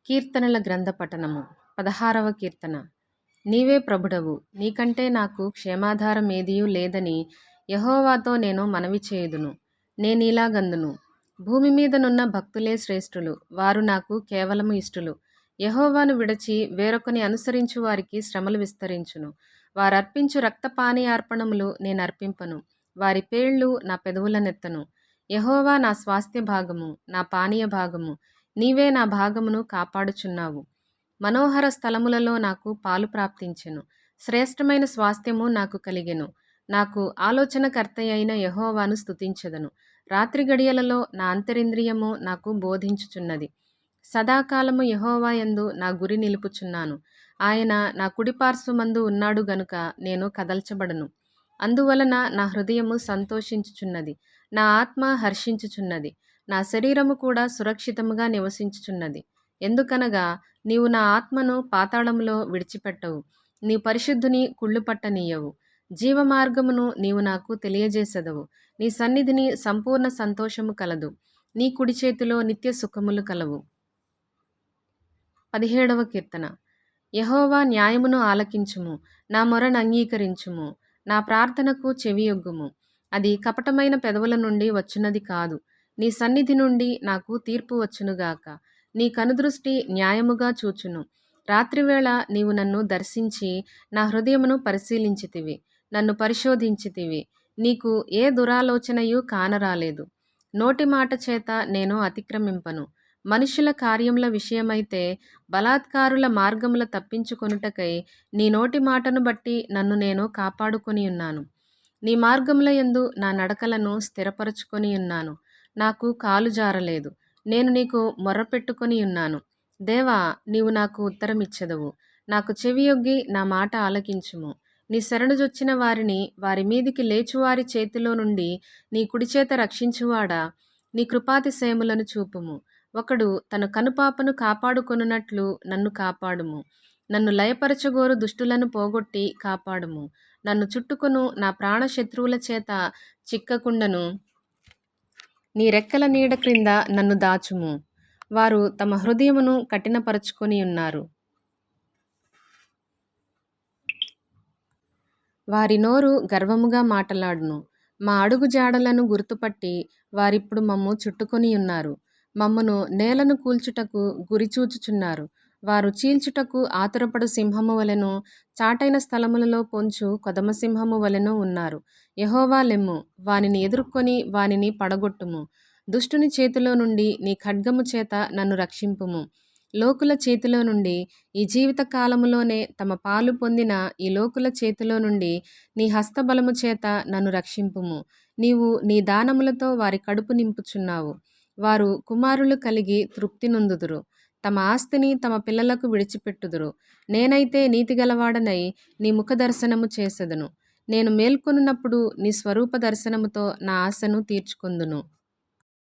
కీర్తనల గ్రంథ పఠనము 16వ కీర్తన. నీవే ప్రభుడవు, నీకంటే నాకు క్షేమాధారం ఏదియూ లేదని యెహోవాతో నేను మనవి చేయుదును. నేనీలాగందును, భూమి మీదనున్న భక్తులే శ్రేష్ఠులు, వారు నాకు కేవలము ఇష్టులు. యెహోవాను విడచి వేరొకని అనుసరించు వారికి శ్రమలు విస్తరించును. వారర్పించు రక్తపానీయార్పణములు నేనర్పింపను, వారి పేళ్ళు నా పెదవులనెత్తను. యెహోవా నా స్వాస్థ్య భాగము, నా పానీయ భాగము, నీవే నా భాగమును కాపాడుచున్నావు. మనోహర స్థలములలో నాకు పాలు ప్రాప్తించెను, శ్రేష్టమైన స్వాస్థ్యము నాకు కలిగెను. నాకు ఆలోచనకర్తయైన యెహోవాను స్తుతించెదను. రాత్రి గడియలలో నా అంతరింద్రియము నాకు బోధించుచున్నది. సదాకాలము యెహోవా యందు నా గురి నిలుపుచున్నాను. ఆయన నా కుడిపార్శ్వమందు ఉన్నాడు గనుక నేను కదల్చబడను. అందువలన నా హృదయము సంతోషించుచున్నది, నా ఆత్మ హర్షించుచున్నది, నా శరీరము కూడా సురక్షితముగా నివసించుచున్నది. ఎందుకనగా నీవు నా ఆత్మను పాతాళములో విడిచిపెట్టవు, నీ పరిశుద్ధుని కుళ్ళు పట్టనీయవు. జీవమార్గమును నీవు నాకు తెలియజేసెదవు. నీ సన్నిధిని సంపూర్ణ సంతోషము కలదు, నీ కుడి చేతిలో నిత్య సుఖములు కలవు. 17వ కీర్తన. యెహోవా న్యాయమును ఆలకించుము, నా మొరను అంగీకరించుము, నా ప్రార్థనకు చెవియొగ్గుము. అది కపటమైన పెదవుల నుండి వచ్చున్నది కాదు. నీ సన్నిధి నుండి నాకు తీర్పు వచ్చునుగాక. నీ కనుదృష్టి న్యాయముగా చూచును. రాత్రివేళ నీవు నన్ను దర్శించి నా హృదయమును పరిశీలించితివి, నన్ను పరిశోధించితివి. నీకు ఏ దురాలోచనయు కానరాలేదు. నోటి మాట చేత నేను అతిక్రమింపను. మనుషుల కార్యముల విషయమైతే బలాత్కారుల మార్గముల తప్పించుకొనుటకై నీ నోటి మాటను బట్టి నన్ను నేను కాపాడుకొని ఉన్నాను. నీ మార్గముల యందు నా నడకలను స్థిరపరచుకొని ఉన్నాను. నాకు కాలు జారలేదు. నేను నీకు మొర్రపెట్టుకొని ఉన్నాను. దేవా, నీవు నాకు ఉత్తరమిచ్చెదవు. నాకు చెవియొగ్గి నా మాట ఆలకించుము. నీ శరణుజొచ్చిన వారిని వారి మీదికి లేచువారి చేతిలో నుండి నీ కుడిచేత రక్షించువాడా, నీ కృపాతిశయములను చూపుము. ఒకడు తన కనుపాపను కాపాడుకొనున్నట్లు నన్ను కాపాడుము. నన్ను లయపరచగోరు దుష్టులను పోగొట్టి కాపాడుము. నన్ను చుట్టుకొను నా ప్రాణశత్రువుల చేత చిక్కకుండను. నీ రెక్కల నీడ క్రింద నన్ను దాచుము. వారు తమ హృదయమును కఠినపరచుకొని ఉన్నారు. వారి నోరు గర్వముగా మాటలాడును. మా అడుగు జాడలను గుర్తుపట్టి వారిప్పుడు మమ్ము చుట్టుకొని ఉన్నారు. మమ్మను నేలను కూల్చుటకు గురిచూచుచున్నారు. వారు చీల్చుటకు ఆతురపడు సింహము వలెను, చాటైన స్థలములలో పొంచు కొదమసింహము వలెను ఉన్నారు. యెహోవా లెమ్ము, వానిని ఎదుర్కొని వానిని పడగొట్టుము. దుష్టుని చేతిలో నుండి నీ ఖడ్గము చేత నన్ను రక్షింపుము. లోకుల చేతిలో నుండి, ఈ జీవిత కాలములోనే తమ పాలు పొందిన ఈ లోకుల చేతిలో నుండి నీ హస్తబలము చేత నన్ను రక్షింపుము. నీవు నీ దానములతో వారి కడుపు నింపుచున్నావు. వారు కుమారులు కలిగి తృప్తి నొందుదురు. తమ ఆస్తిని తమ పిల్లలకు విడిచిపెట్టుదురు. నేనైతే నీతిగలవాడనై నీ ముఖ దర్శనము చేసెదను. నేను మేల్కొనున్నప్పుడు నీ స్వరూప దర్శనముతో నా ఆశను తీర్చుకొందును.